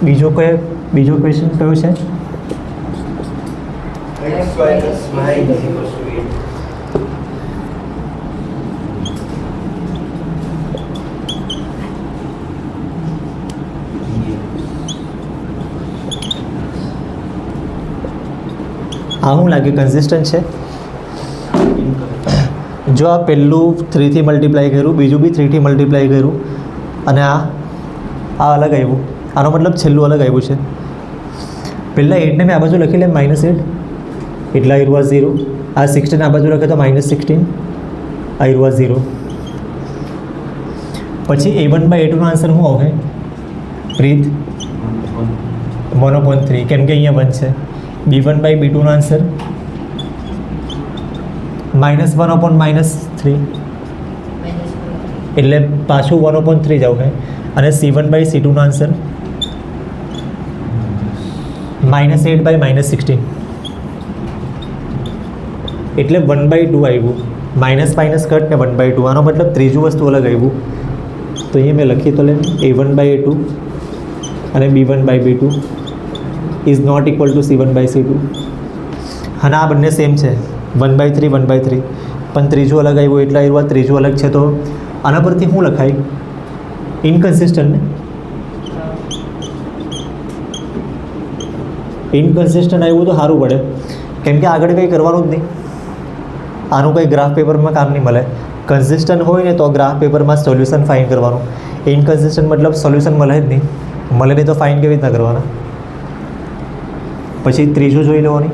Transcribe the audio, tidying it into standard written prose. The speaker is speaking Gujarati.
બીજો ક્વેશ્ચન કયો છે? x minus y is equals to 8. આ શું લાગે કન્સિસ્ટન્ટ છે? જો આ પહેલું 3 થી મલ્ટીપ્લાય કર્યું, બીજું બી 3 થી મલ્ટીપ્લાય કર્યું અને આ અલગ આવ્યું, આનો મતલબ છેલ્લું અલગ આવ્યું છે. પહેલાં 8ને મેં આ બાજુ લખી લે -8 એટલે આ રહ્યું 0. આ 16 આ બાજુ લખે તો -16 આ રહ્યું 0. પછી a1/a2 નો આન્સર શું આવશે પ્રીત? 1/3 કેમ કે અહીંયા 1 છે. b1/b2 નો આન્સર -1/-3 એટલે પાછું 1/3 જ આવશે. અને c1/c2 નો આન્સર -8/-16 એટલે 1/2 આવ્યું. માઇનસ કટ ને 1/2, આનો મતલબ ત્રીજું વસ્તુ અલગ આવ્યું. તો અહીંયા મેં લખી તો લે a1/a2 અને b1/b2 is not equal to c1/c2. અને આ બંને સેમ છે 1/3 1/3, પણ ત્રીજું અલગ આવ્યું એટલે આવ્યું ત્રીજું અલગ છે. તો આના પરથી શું લખાય? ઇનકન્સિસ્ટન્ટ ને? ઇનકન્સિસ્ટન્ટ આવ્યું તો સારું પડે, કેમ કે આગળ કંઈ કરવાનું જ નહીં. આનું કંઈ ગ્રાફ પેપરમાં કામ નહીં મળે. કન્સિસ્ટન્ટ હોય ને તો ગ્રાફ પેપરમાં સોલ્યુશન ફાઇન કરવાનું. ઇનકન્સિસ્ટન્ટ મતલબ સોલ્યુશન મળે જ નહીં. મળે નહીં તો ફાઇન કેવી રીતના કરવાના? પછી ત્રીજું જોઈ લેવાની.